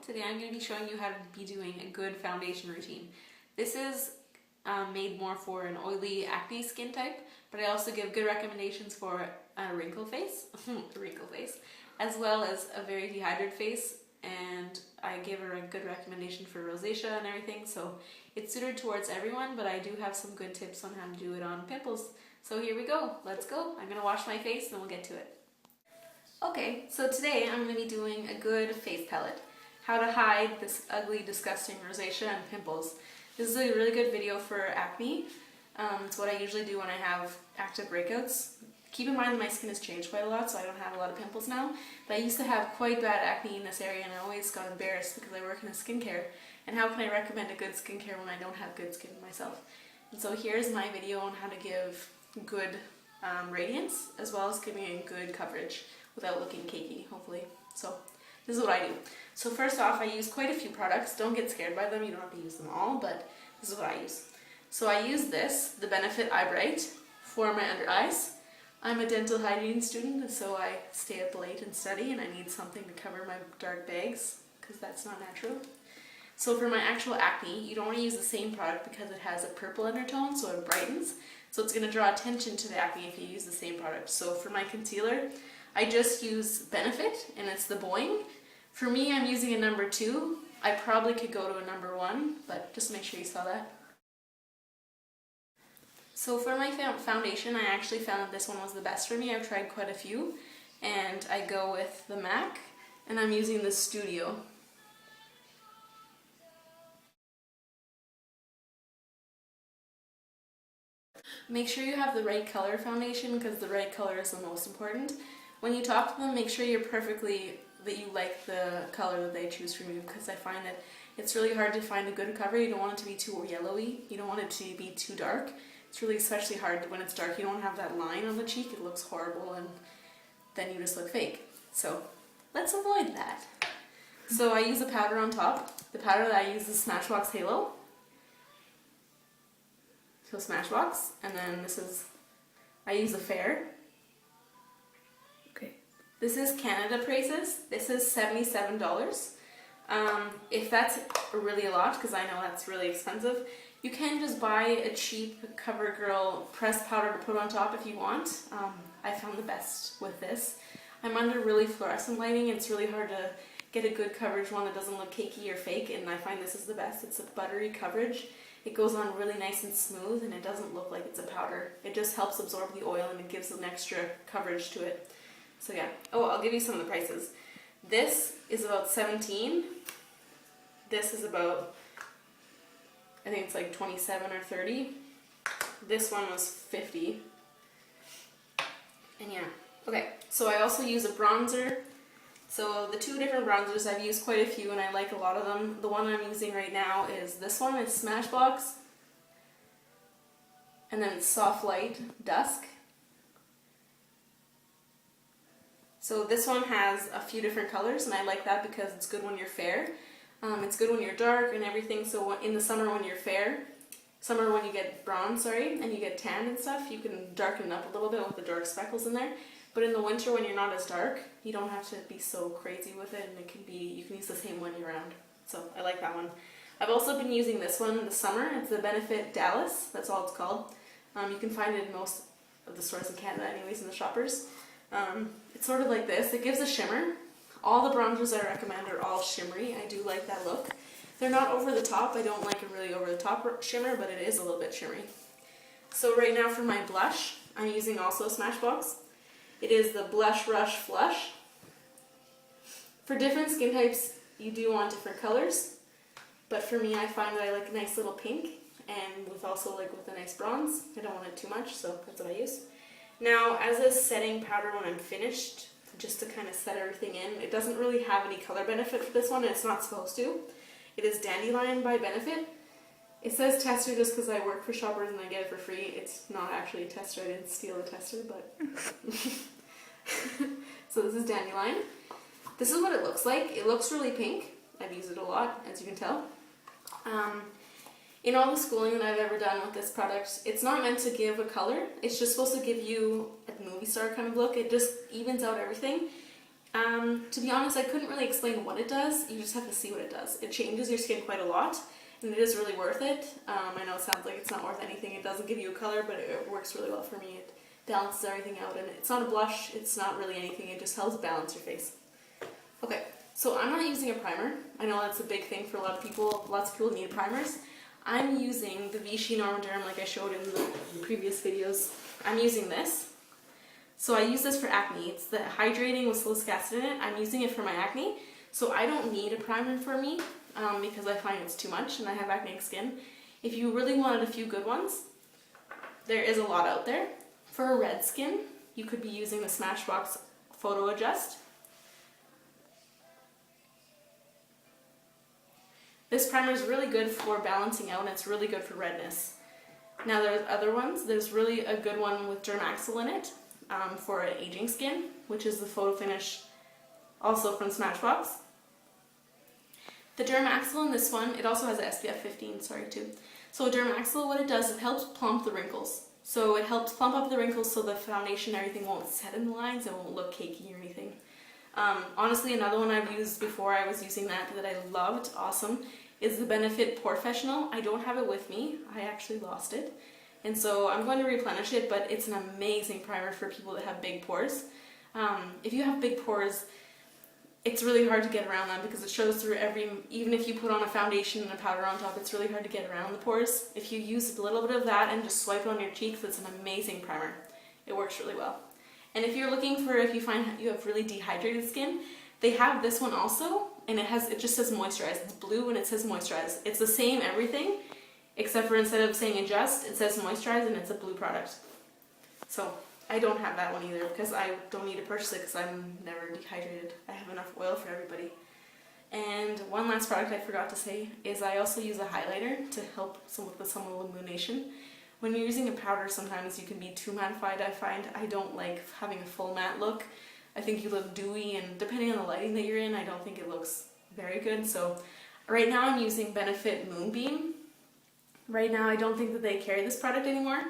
Today I'm going to be showing you how to be doing a good foundation routine. This is made more for an oily acne skin type, but I also give good recommendations for a wrinkle face, as well as a very dehydrated face, and I give a good recommendation for rosacea and everything, so it's suited towards everyone, but I do have some good tips on how to do it on pimples. So here we go, let's go. I'm going to wash my face and then we'll get to it. Okay, so today I'm going to be doing a good face palette. How to hide this ugly, disgusting rosacea and pimples. This is a really good video for acne. It's what I usually do when I have active breakouts. Keep in mind my skin has changed quite a lot, so I don't have a lot of pimples now. But I used to have quite bad acne in this area, and I always got embarrassed because I work in skincare. And how can I recommend a good skincare when I don't have good skin myself? And so here's my video on how to give good radiance, as well as giving a good coverage without looking cakey, hopefully. So this is what I do. So first off, I use quite a few products. Don't get scared by them, you don't have to use them all, but this is what I use. So I use this, the Benefit Eye Bright, for my under eyes. I'm a dental hygiene student, so I stay up late and study, and I need something to cover my dark bags, because that's not natural. So for my actual acne, you don't want to use the same product because it has a purple undertone, so it brightens. So it's going to draw attention to the acne if you use the same product. So for my concealer, I just use Benefit, and it's the Boing. For me, I'm using a number 2. I probably could go to a number 1, but just make sure you saw that. So for my foundation, I actually found that this one was the best for me. I've tried quite a few, and I go with the MAC, and I'm using the Studio. Make sure you have the right color foundation, because the right color is the most important. When you talk to them, make sure that you like the color that they choose for you, because I find that it's really hard to find a good cover. You don't want it to be too yellowy, you don't want it to be too dark. It's really especially hard when it's dark. You don't have that line on the cheek, it looks horrible, and then you just look fake. So let's avoid that. So I use a powder on top. The powder that I use is Smashbox Halo. So Smashbox, and then I use a Fair. Okay, this is Canada prices. This is $77. If that's really a lot, because I know that's really expensive, you can just buy a cheap CoverGirl pressed powder to put on top if you want. I found the best with this. I'm under really fluorescent lighting, and it's really hard to get a good coverage one that doesn't look cakey or fake, and I find this is the best. It's a buttery coverage. It goes on really nice and smooth, and it doesn't look like it's a powder. It just helps absorb the oil, and it gives an extra coverage to it. So yeah. Oh, I'll give you some of the prices. This is about $17. This is about, I think it's like $27 or $30. This one was $50. And yeah. Okay, so I also use a bronzer. So the two different bronzers, I've used quite a few and I like a lot of them. The one I'm using right now is this one. It's Smashbox. And then it's Soft Light Dusk. So this one has a few different colors, and I like that because it's good when you're fair. It's good when you're dark and everything, so in the summer when you're fair, when you get bronze, and you get tan and stuff, you can darken it up a little bit with the dark speckles in there. But in the winter when you're not as dark, you don't have to be so crazy with it, and you can use the same one year round. So I like that one. I've also been using this one in the summer. It's the Benefit Dallas, that's all it's called. You can find it in most of the stores in Canada anyways, in the shoppers. It's sort of like this. It gives a shimmer. All the bronzers I recommend are all shimmery. I do like that look. They're not over the top. I don't like a really over the top shimmer, but it is a little bit shimmery. So right now for my blush, I'm using also Smashbox. It is the Blush Rush Flush. For different skin types, you do want different colors, but for me, I find that I like a nice little pink, and with a nice bronze. I don't want it too much, so that's what I use. Now, as a setting powder when I'm finished, just to kind of set everything in, it doesn't really have any color benefit for this one, and it's not supposed to. It is Dandelion by Benefit. It says tester just because I work for Shoppers and I get it for free. It's not actually a tester, I didn't steal the tester, but... So this is Dandelion. This is what it looks like. It looks really pink. I've used it a lot, as you can tell. In all the schooling that I've ever done with this product, it's not meant to give a color. It's just supposed to give you a movie star kind of look. It just evens out everything. To be honest, I couldn't really explain what it does. You just have to see what it does. It changes your skin quite a lot, and it is really worth it. I know it sounds like it's not worth anything. It doesn't give you a color, but it works really well for me. It balances everything out, and it's not a blush. It's not really anything. It just helps balance your face. Okay, so I'm not using a primer. I know that's a big thing for a lot of people. Lots of people need primers. I'm using the Vichy Normoderm like I showed in the previous videos. I'm using this. So I use this for acne. It's the hydrating with salicylic acid in it. I'm using it for my acne. So I don't need a primer for me because I find it's too much and I have acneic skin. If you really wanted a few good ones, there is a lot out there. For red skin, you could be using the Smashbox Photo Adjust. This primer is really good for balancing out and it's really good for redness. Now there's other ones. There's really a good one with Dermaxil in it for aging skin, which is the Photo Finish, also from Smashbox. The Dermaxil in this one, it also has a SPF 15, too. So Dermaxil, what it does, it helps plump the wrinkles. So it helps plump up the wrinkles so the foundation and everything won't set in the lines and won't look cakey or anything. Honestly, another one I've used before, I was using that I loved, awesome, is the Benefit Porefessional. I don't have it with me. I actually lost it. And so I'm going to replenish it, but it's an amazing primer for people that have big pores. If you have big pores, it's really hard to get around them because it shows through even if you put on a foundation and a powder on top, it's really hard to get around the pores. If you use a little bit of that and just swipe it on your cheeks, it's an amazing primer. It works really well. And if you're looking for, if you find you have really dehydrated skin, they have this one also, and it just says moisturize. It's blue and it says moisturize. It's the same everything, except for instead of saying adjust, it says moisturize and it's a blue product. So I don't have that one either because I don't need to purchase it because I'm never dehydrated. I have enough oil for everybody. And one last product I forgot to say is I also use a highlighter to help with some illumination. When you're using a powder, sometimes you can be too mattified, I find. I don't like having a full matte look. I think you look dewy, and depending on the lighting that you're in, I don't think it looks very good. So right now I'm using Benefit Moonbeam. Right now I don't think that they carry this product anymore.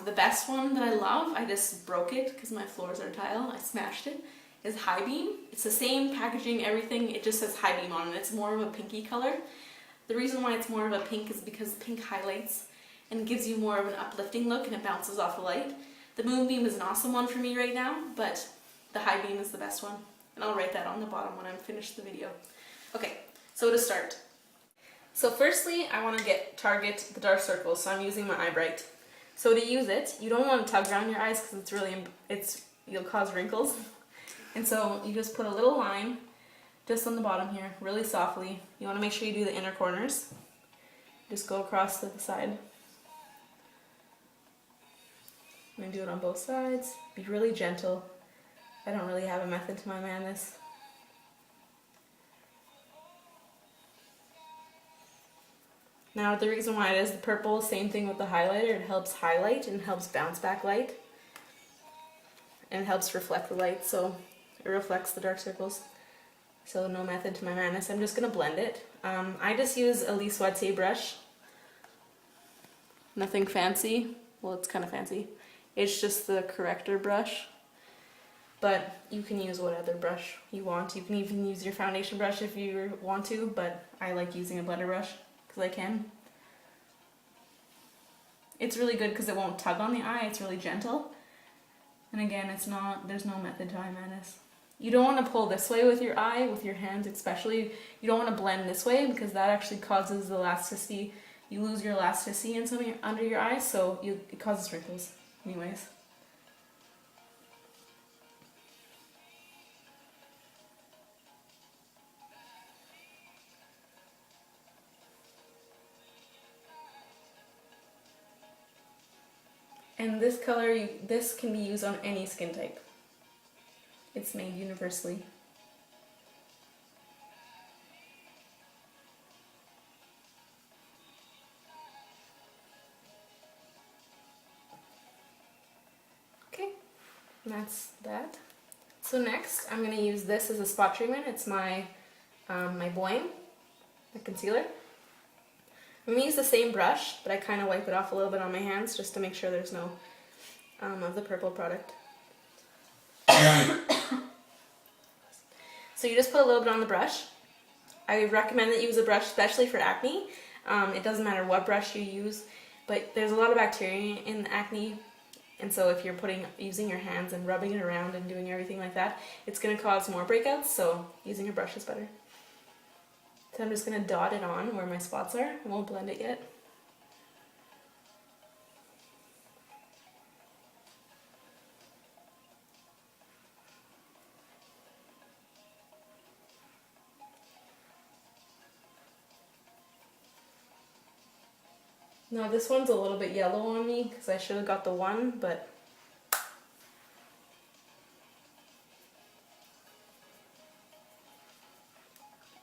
The best one that I love, I just broke it because my floors are tile, I smashed it, is High Beam. It's the same packaging, everything, it just says High Beam on it. It's more of a pinky color. The reason why it's more of a pink is because pink highlights and gives you more of an uplifting look and it bounces off the light. The Moonbeam is an awesome one for me right now, but the High Beam is the best one. And I'll write that on the bottom when I'm finished the video. Okay, so to start. So firstly, I want to target the dark circles, so I'm using my Eye Bright. So to use it, you don't want to tug around your eyes because you'll cause wrinkles. And so you just put a little line just on the bottom here, really softly. You want to make sure you do the inner corners. Just go across to the side. And do it on both sides. Be really gentle. I don't really have a method to my madness. Now the reason why it is the purple, same thing with the highlighter, it helps highlight and helps bounce back light. And it helps reflect the light, so it reflects the dark circles. So no method to my madness, I'm just going to blend it. I just use a Lise Watier brush. Nothing fancy, well it's kind of fancy. It's just the corrector brush. But you can use what other brush you want. You can even use your foundation brush if you want to, but I like using a blender brush because I can. It's really good because it won't tug on the eye, it's really gentle. And again, there's no method to eye madness. You don't want to pull this way with your eye, with your hands especially. You don't want to blend this way because that actually causes the elasticity. You lose your elasticity under your eyes, so it causes wrinkles anyways. And this color, this can be used on any skin type. It's made universally. Okay, that's that. So next, I'm going to use this as a spot treatment. It's my Boing, my concealer. I'm going to use the same brush, but I kind of wipe it off a little bit on my hands just to make sure there's no of the purple product. So you just put a little bit on the brush. I recommend that you use a brush especially for acne. It doesn't matter what brush you use, but there's a lot of bacteria in acne, and so if you're using your hands and rubbing it around and doing everything like that, it's going to cause more breakouts, so using a brush is better. So I'm just going to dot it on where my spots are. I won't blend it yet. Now this one's a little bit yellow on me because I should have got the one, but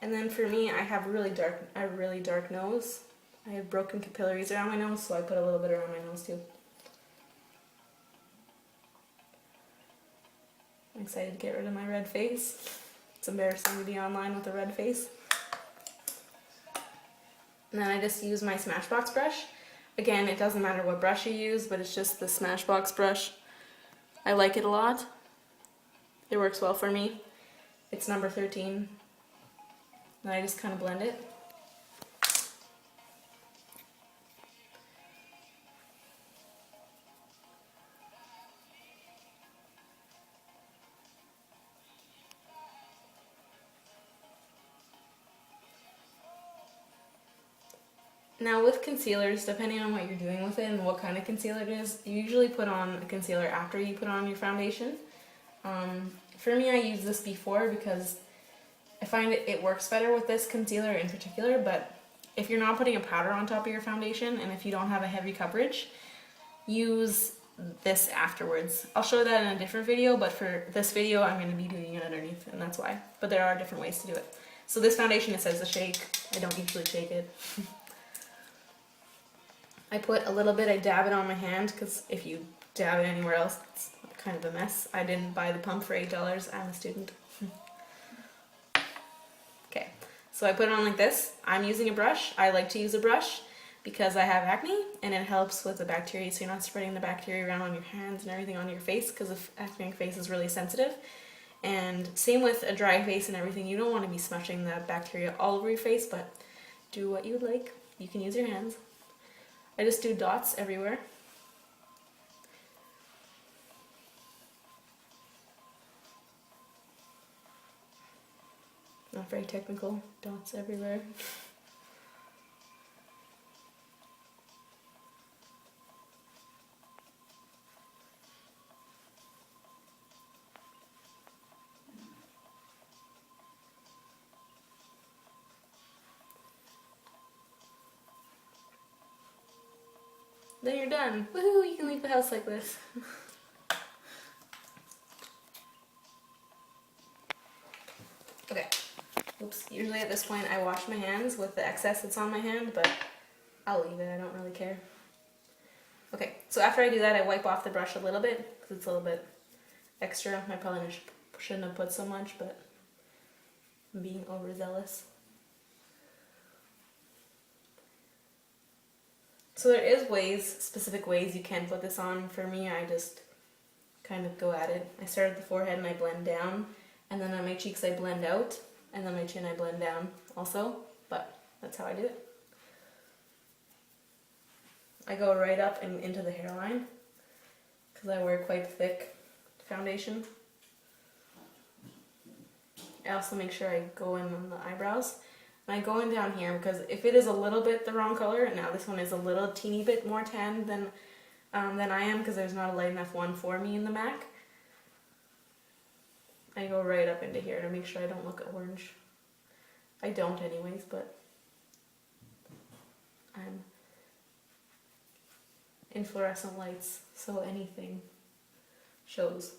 and then for me, I have a really dark nose. I have broken capillaries around my nose, so I put a little bit around my nose too. I'm excited to get rid of my red face. It's embarrassing to be online with a red face. And then I just use my Smashbox brush. Again, it doesn't matter what brush you use, but it's just the Smashbox brush. I like it a lot. It works well for me. It's number 13. And I just kind of blend it. Now with concealers, depending on what you're doing with it and what kind of concealer it is, you usually put on a concealer after you put on your foundation. For me, I use this before because I find it works better with this concealer in particular, but if you're not putting a powder on top of your foundation and if you don't have a heavy coverage, use this afterwards. I'll show that in a different video, but for this video I'm going to be doing it underneath, and that's why. But there are different ways to do it. So this foundation, it says to shake. I don't usually shake it. I put a little bit, I dab it on my hand, because if you dab it anywhere else, it's kind of a mess. I didn't buy the pump for $8, I'm a student. Okay, so I put it on like this. I'm using a brush. I like to use a brush because I have acne, and it helps with the bacteria, so you're not spreading the bacteria around on your hands and everything on your face, because the acne face is really sensitive. And same with a dry face and everything. You don't want to be smushing the bacteria all over your face, but do what you would like. You can use your hands. I just do dots everywhere. Not very technical, dots everywhere. Then you're done. Woohoo, you can leave the house like this. Okay. Oops. Usually at this point I wash my hands with the excess that's on my hand, but I'll leave it. I don't really care. Okay, so after I do that, I wipe off the brush a little bit, because it's a little bit extra. I probably shouldn't have put so much, but I'm being overzealous. So there is specific ways you can put this on. For me, I just kind of go at it. I start at the forehead and I blend down, and then on my cheeks I blend out, and then my chin I blend down also, but that's how I do it. I go right up and into the hairline, because I wear quite thick foundation. I also make sure I go in on the eyebrows. And I go in down here, because if it is a little bit the wrong color, and now this one is a little teeny bit more tan than I am, because there's not a light enough one for me in the MAC, I go right up into here to make sure I don't look orange. I don't anyways, but I'm in fluorescent lights, so anything shows.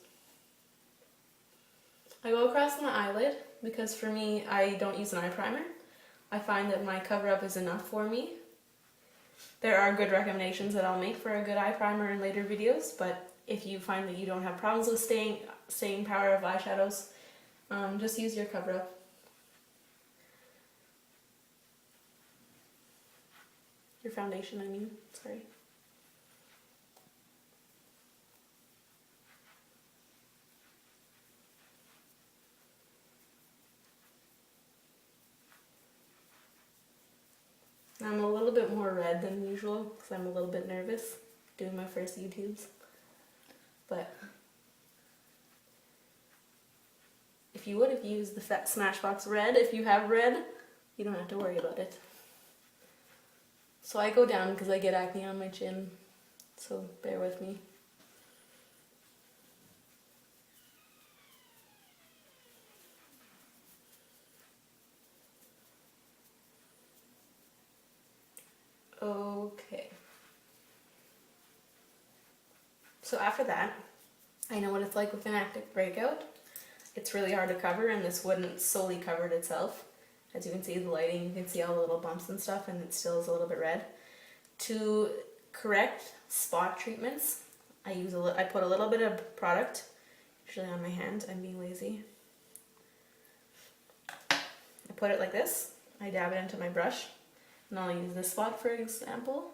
I go across my eyelid, because for me, I don't use an eye primer. I find that my cover-up is enough for me. There are good recommendations that I'll make for a good eye primer in later videos, but if you find that you don't have problems with staying power of eyeshadows, just use your cover-up. Your foundation, I mean, sorry. little bit more red than usual because I'm a little bit nervous doing my first YouTubes. But if you would have used the Smashbox Red, if you have red, you don't have to worry about it. So I go down because I get acne on my chin, so bear with me. Okay. So after that, I know what it's like with an acne breakout. It's really hard to cover, and this wouldn't solely cover it itself. As you can see, the lighting, you can see all the little bumps and stuff, and it still is a little bit red. To correct spot treatments, I put a little bit of product, usually on my hand. I'm being lazy. I put it like this. I dab it into my brush, and I'll use this spot for example.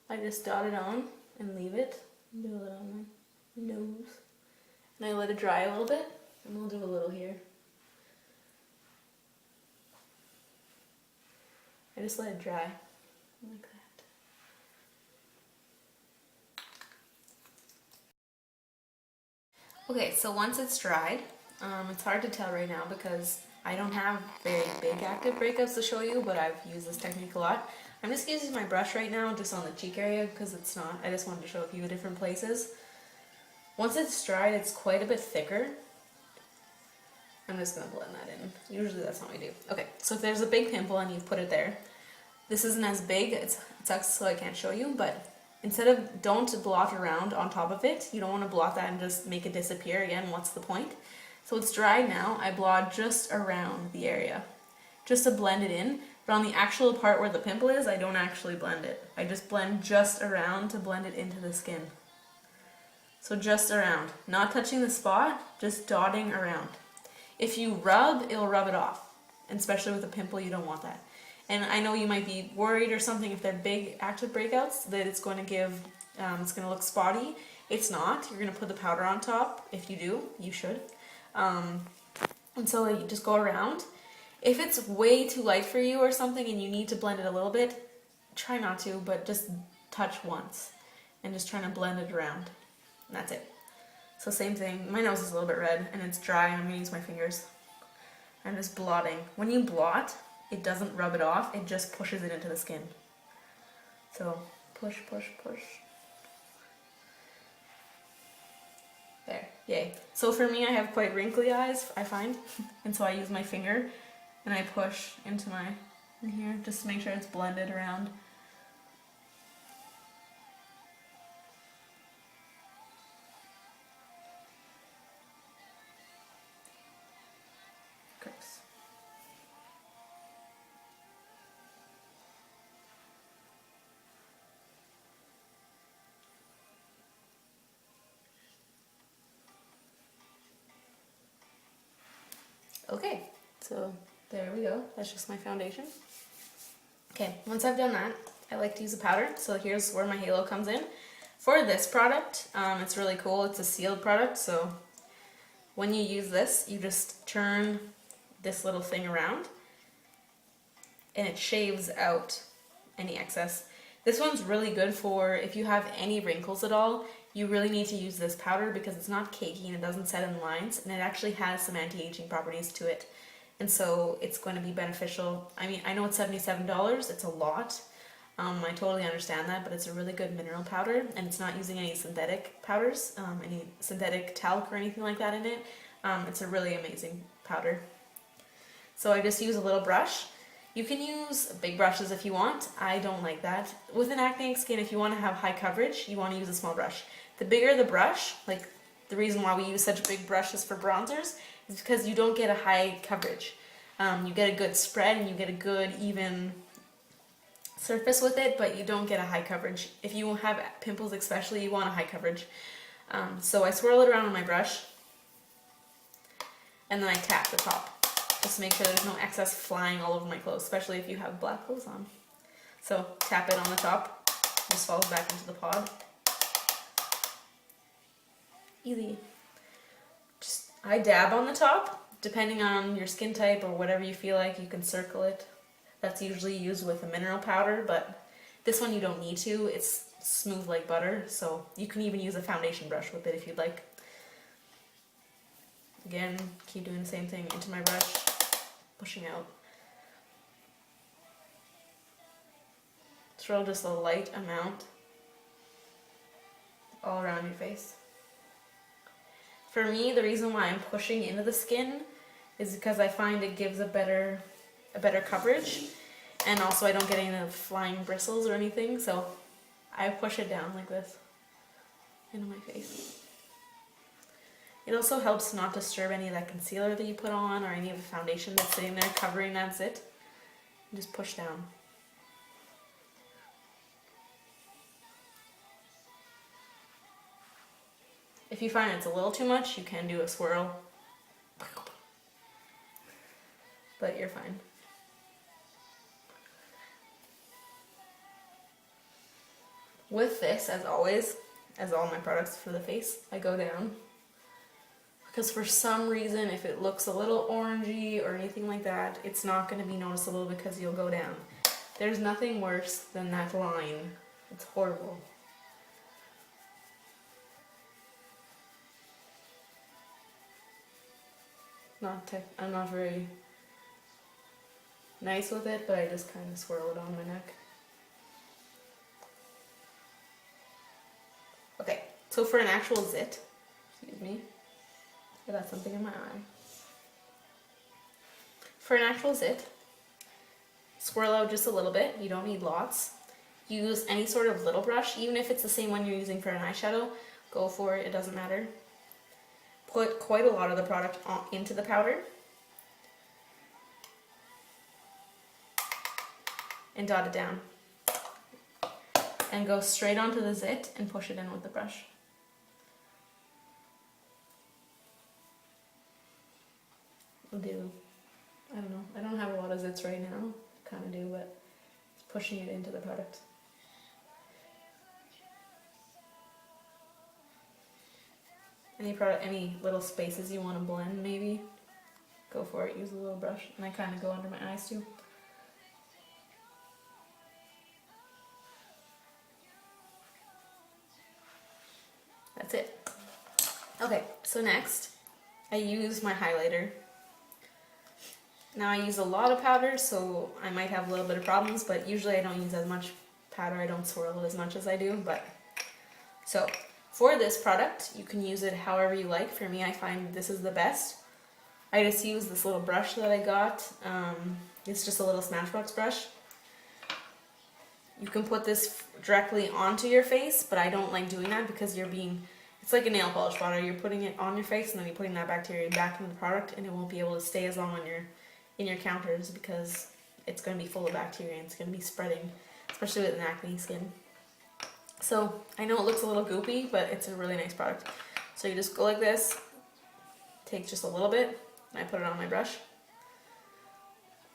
I just dot it on and leave it. Do a little on my nose, and I let it dry a little bit, and we'll do a little here. I just let it dry like that. Okay, so once it's dried, it's hard to tell right now because I don't have very big active breakouts to show you, but I've used this technique a lot. I'm just using my brush right now just on the cheek area because it's not, I just wanted to show a few different places. Once it's dried, it's quite a bit thicker. I'm just going to blend that in. Usually that's not what we do. Okay, so if there's a big pimple and you've put it there, this isn't as big, it sucks so I can't show you, but don't blot around on top of it. You don't want to blot that and just make it disappear again. What's the point? So it's dry now. I blot just around the area, just to blend it in. But on the actual part where the pimple is, I don't actually blend it. I just blend just around to blend it into the skin. So just around, not touching the spot, just dotting around. If you rub, it'll rub it off. And especially with a pimple, you don't want that. And I know you might be worried or something if they're big active breakouts that it's going to look spotty. It's not. You're going to put the powder on top. If you do, you should. And so you just go around. If it's way too light for you or something and you need to blend it a little bit, try not to, but just touch once and just trying to blend it around. And that's it. So same thing. My nose is a little bit red and it's dry and I'm going to use my fingers. I'm just blotting. When you blot, it doesn't rub it off, it just pushes it into the skin. So push, push, push. There, yay. So for me, I have quite wrinkly eyes, I find, and so I use my finger and I push into in here just to make sure it's blended around. Gross. Okay, so there we go. That's just my foundation. Okay, once I've done that, I like to use a powder. So here's where my halo comes in. For this product, it's really cool. It's a sealed product, so when you use this, you just turn this little thing around and it shaves out any excess. This one's really good for if you have any wrinkles at all. You really need to use this powder because it's not cakey and it doesn't set in lines, and it actually has some anti-aging properties to it. And so it's going to be beneficial. I mean, I know it's $77, it's a lot. I totally understand that, but it's a really good mineral powder, and it's not using any synthetic powders, any synthetic talc or anything like that in it. It's a really amazing powder. So I just use a little brush. You can use big brushes if you want. I don't like that. With an acne skin, if you want to have high coverage, you want to use a small brush. The bigger the brush, like the reason why we use such big brushes for bronzers, is because you don't get a high coverage. You get a good spread and you get a good even surface with it, but you don't get a high coverage. If you have pimples especially, you want a high coverage. So I swirl it around on my brush and then I tap the top just to make sure there's no excess flying all over my clothes, especially if you have black clothes on. So tap it on the top, just falls back into the pod. Easy. Just I dab on the top. Depending on your skin type or whatever you feel like, you can circle it. That's usually used with a mineral powder, but This one you don't need to, it's smooth like butter, so you can even use a foundation brush with it if you'd like. Again, keep doing the same thing into my brush, pushing out. Throw just a light amount all around your face. For me, the reason why I'm pushing into the skin is because I find it gives a better coverage, and also I don't get any of the flying bristles or anything, so I push it down like this into my face. It also helps not disturb any of that concealer that you put on or any of the foundation that's sitting there covering that zit. Just push down. If you find it's a little too much, you can do a swirl. But you're fine. With this, as always, as all my products for the face, I go down. Because for some reason, if it looks a little orangey or anything like that, it's not going to be noticeable because you'll go down. There's nothing worse than that line. It's horrible. I'm not very nice with it, but I just kind of swirl it on my neck. Okay, so for an actual zit, excuse me, I got something in my eye. For an actual zit, swirl out just a little bit. You don't need lots. Use any sort of little brush, even if it's the same one you're using for an eyeshadow. Go for it, it doesn't matter. Put quite a lot of the product into the powder. And dot it down. And go straight onto the zit and push it in with the brush. I don't know, I don't have a lot of zits right now. Kind of do, but it's pushing it into the product. Any little spaces you want to blend, maybe, go for it. Use a little brush, and I kind of go under my eyes too. That's it. Okay, so next, I use my highlighter. Now I use a lot of powder, so I might have a little bit of problems, but usually I don't use as much powder. I don't swirl it as much as I do, but so. For this product, you can use it however you like. For me, I find this is the best. I just use this little brush that I got. It's just a little Smashbox brush. You can put this directly onto your face, but I don't like doing that because it's like a nail polish powder. You're putting it on your face and then you're putting that bacteria back into the product, and it won't be able to stay as long on in your counters because it's going to be full of bacteria and it's going to be spreading, especially with an acne skin. So, I know it looks a little goopy, but it's a really nice product. So you just go like this, take just a little bit, and I put it on my brush,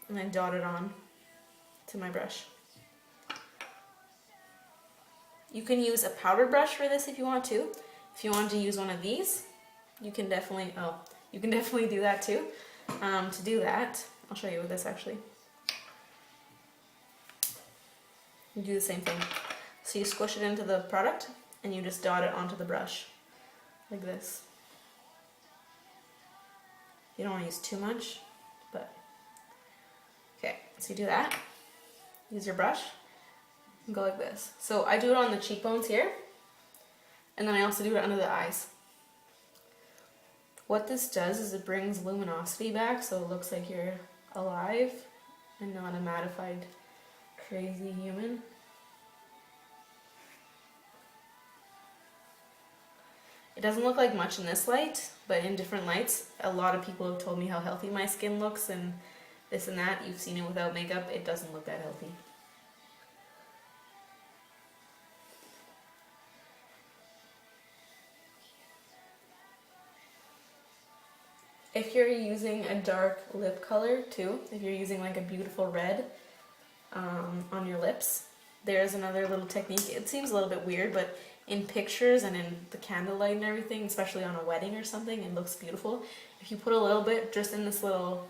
and then dot it on to my brush. You can use a powder brush for this if you want to. If you want to use one of these, you can definitely do that too. To do that, I'll show you with this actually. You do the same thing. So you squish it into the product and you just dot it onto the brush like this. You don't want to use too much, but okay, so you do that. Use your brush and go like this. So I do it on the cheekbones here, and then I also do it under the eyes. What this does is it brings luminosity back, so it looks like you're alive and not a mattified, crazy human. It doesn't look like much in this light, but in different lights, a lot of people have told me how healthy my skin looks and this and that. You've seen it without makeup, it doesn't look that healthy. If you're using a dark lip color too, if you're using like a beautiful red on your lips, there's another little technique. It seems a little bit weird, but in pictures and in the candlelight and everything, especially on a wedding or something, it looks beautiful. If you put a little bit just in this little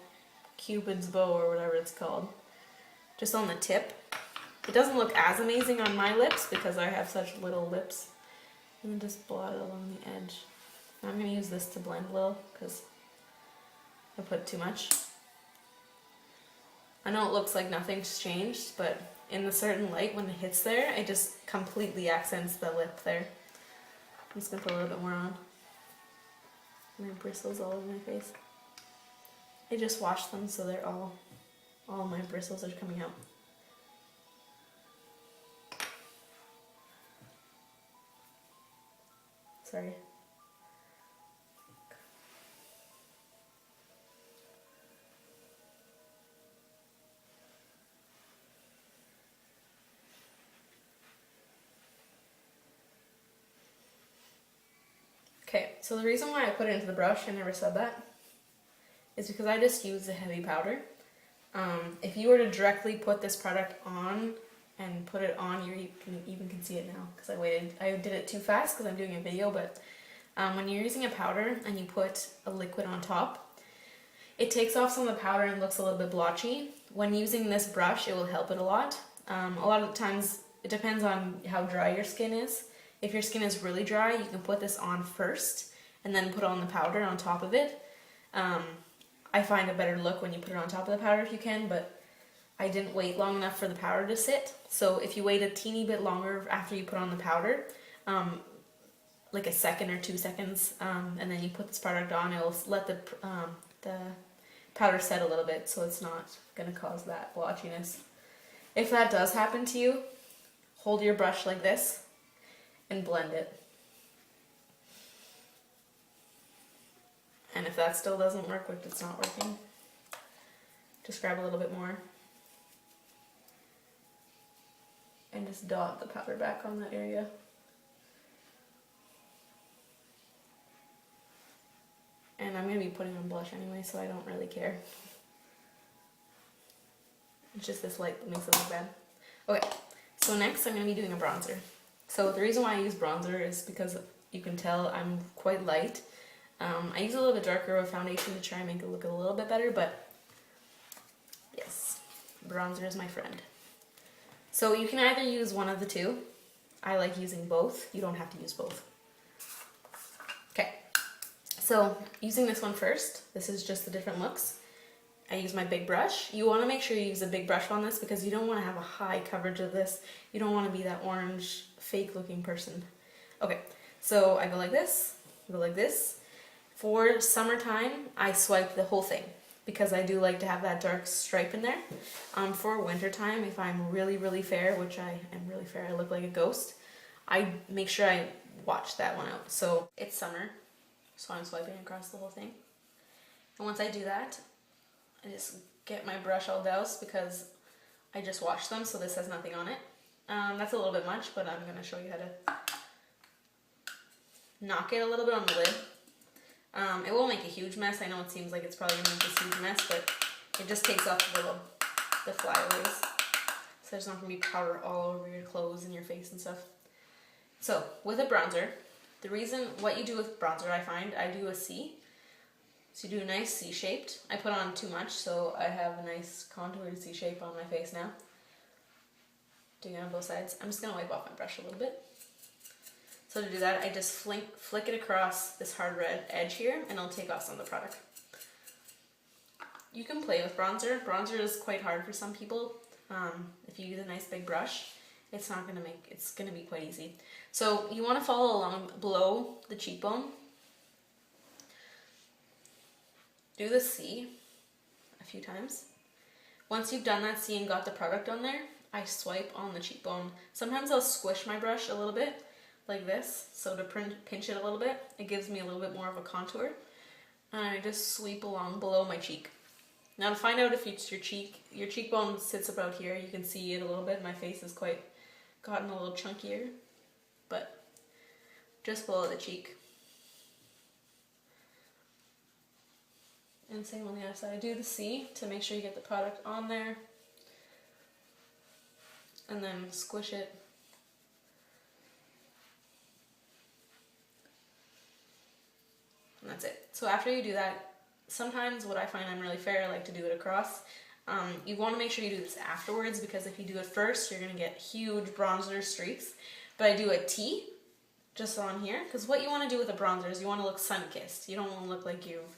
cupid's bow or whatever it's called, just on the tip, It doesn't look as amazing on my lips because I have such little lips. And then just blot it along the edge. I'm going to use this to blend a little because I put too much. I know it looks like nothing's changed, but in the certain light when it hits there, it just completely accents the lip there. I'm just going to put a little bit more on. My bristles all over my face. I just washed them so they're all my bristles are coming out. Sorry. Okay, so the reason why I put it into the brush, I never said that, is because I just use a heavy powder. If you were to directly put this product on and put it on, you can see it now because I did it too fast because I'm doing a video, but when you're using a powder and you put a liquid on top, it takes off some of the powder and looks a little bit blotchy. When using this brush, it will help it a lot. A lot of the times, it depends on how dry your skin is. If your skin is really dry, you can put this on first and then put on the powder on top of it. I find a better look when you put it on top of the powder if you can, but I didn't wait long enough for the powder to sit. So if you wait a teeny bit longer after you put on the powder, like a second or 2 seconds, and then you put this product on, it will let the powder set a little bit so it's not going to cause that blotchiness. If that does happen to you, hold your brush like this and blend it. And if that still doesn't work, which it's not working, just grab a little bit more and just dot the powder back on that area. And I'm going to be putting on blush anyway, so I don't really care. It's just this light that makes it look bad. Okay, so next I'm going to be doing a bronzer. So the reason why I use bronzer is because you can tell I'm quite light. I use a little bit darker of a foundation to try and make it look a little bit better, but yes, bronzer is my friend. So you can either use one of the two. I like using both. You don't have to use both. Okay, so using this one first, this is just the different looks. I use my big brush. You want to make sure you use a big brush on this because you don't want to have a high coverage of this. You don't want to be that orange, fake looking person. Okay, so I go like this, go like this. For summertime, I swipe the whole thing because I do like to have that dark stripe in there. For wintertime, if I'm really, really fair, which I am really fair, I look like a ghost, I make sure I watch that one out. So it's summer, so I'm swiping across the whole thing. And once I do that, I just get my brush all doused because I just washed them, so this has nothing on it. That's a little bit much, but I'm going to show you how to knock it a little bit on the lid. It won't make a huge mess. I know it seems like it's probably going to make this huge mess, but it just takes off the flyaways. So there's not going to be powder all over your clothes and your face and stuff. So with a bronzer, what you do with bronzer, I find, I do a C. So you do a nice C-shaped. I put on too much, so I have a nice contoured C-shape on my face now. Doing it on both sides. I'm just going to wipe off my brush a little bit. So to do that, I just flick it across this hard red edge here, and I'll take off some of the product. You can play with bronzer. Bronzer is quite hard for some people. If you use a nice big brush, it's going to be quite easy. So you want to follow along below the cheekbone. Do the C a few times. Once you've done that C and got the product on there, I swipe on the cheekbone. Sometimes I'll squish my brush a little bit, like this, so to pinch it a little bit. It gives me a little bit more of a contour. And I just sweep along below my cheek. Now to find out if it's your cheekbone sits about here, you can see it a little bit. My face has gotten a little chunkier, but just below the cheek. And same on the other side. Do the C to make sure you get the product on there. And then squish it. And that's it. So after you do that, sometimes what I find I'm really fair, I like to do it across. You want to make sure you do this afterwards, because if you do it first, you're going to get huge bronzer streaks. But I do a T just on here, because what you want to do with a bronzer is you want to look sun-kissed. You don't want to look like you've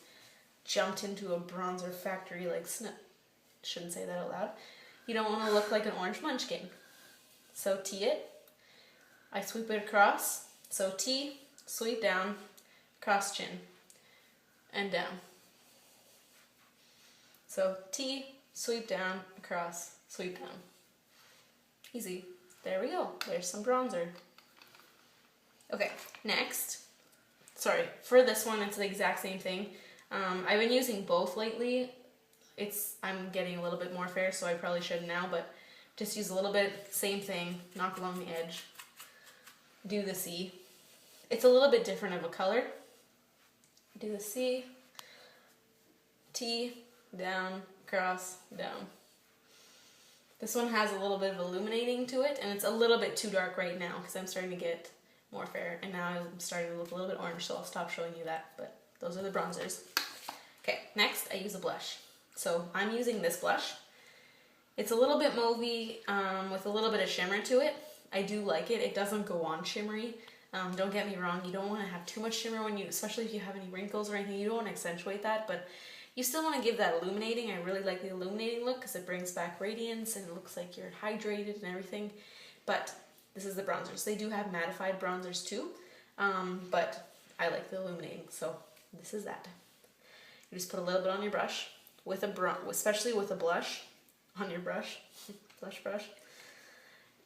jumped into a bronzer factory like shouldn't say that out loud. You don't want to look like an orange munchkin. So T it. I sweep it across. So T, sweep down, cross chin, and down. So T, sweep down, across, sweep down. Easy. There we go. There's some bronzer. Okay, next. Sorry, for this one, it's the exact same thing. I've been using both lately. I'm getting a little bit more fair, so I probably should now, but just use a little bit, same thing, knock along the edge. Do the C. It's a little bit different of a color. Do the C, T, down, cross, down. This one has a little bit of illuminating to it, and it's a little bit too dark right now because I'm starting to get more fair, and now I'm starting to look a little bit orange, so I'll stop showing you that, but those are the bronzers. Okay, next I use a blush. So I'm using this blush. It's a little bit mauvey with a little bit of shimmer to it. I do like it. It doesn't go on shimmery. Don't get me wrong, you don't want to have too much shimmer when especially if you have any wrinkles or anything, you don't want to accentuate that, but you still want to give that illuminating. I really like the illuminating look because it brings back radiance and it looks like you're hydrated and everything. But this is the bronzers. They do have mattified bronzers too, but I like the illuminating, so this is that. You just put a little bit on your brush, with especially with a blush on your brush, blush brush.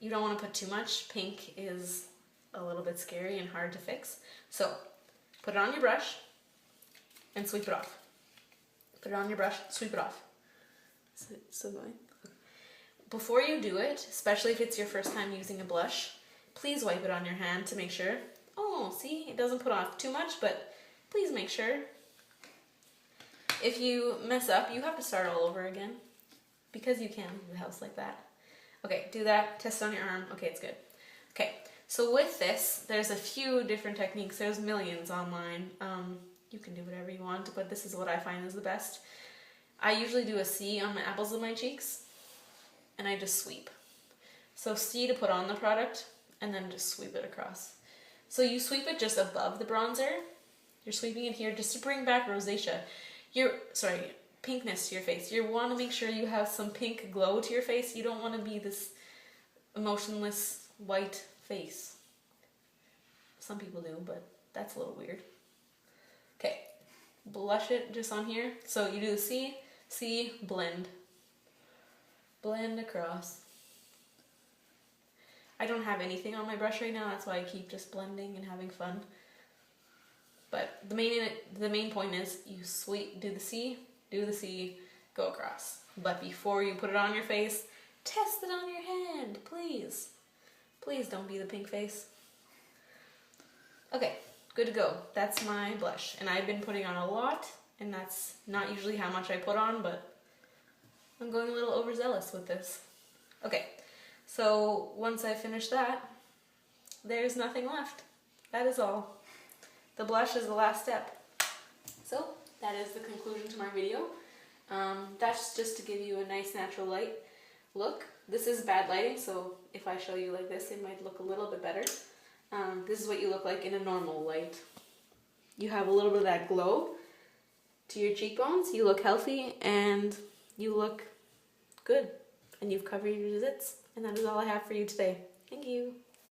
You don't want to put too much. Pink is a little bit scary and hard to fix. So put it on your brush and sweep it off. Put it on your brush, sweep it off. Still going? Before you do it, especially if it's your first time using a blush, please wipe it on your hand to make sure. Oh, see, it doesn't put off too much, but please make sure. If you mess up, you have to start all over again, because you can't leave the house like that. Okay, do that, test it on your arm. Okay, it's good. Okay, so with this, there's a few different techniques. There's millions online. You can do whatever you want, but this is what I find is the best. I usually do a C on the apples of my cheeks, and I just sweep. So C to put on the product, and then just sweep it across. So you sweep it just above the bronzer. You're sweeping it here just to bring back rosacea. Pinkness to your face. You want to make sure you have some pink glow to your face. You don't want to be this emotionless white face. Some people do, but that's a little weird. Okay, blush it just on here. So you do the C, blend. Blend across. I don't have anything on my brush right now, that's why I keep just blending and having fun. But the main point is you do the C, go across. But before you put it on your face, test it on your hand, please. Please don't be the pink face. Okay, good to go. That's my blush. And I've been putting on a lot, and that's not usually how much I put on, but I'm going a little overzealous with this. Okay, so once I finish that, there's nothing left. That is all. The blush is the last step. So that is the conclusion to my video. That's just to give you a nice natural light look. This is bad lighting, so if I show you like this, it might look a little bit better. This is what you look like in a normal light. You have a little bit of that glow to your cheekbones. You look healthy and you look good. And you've covered your zits. And that is all I have for you today. Thank you.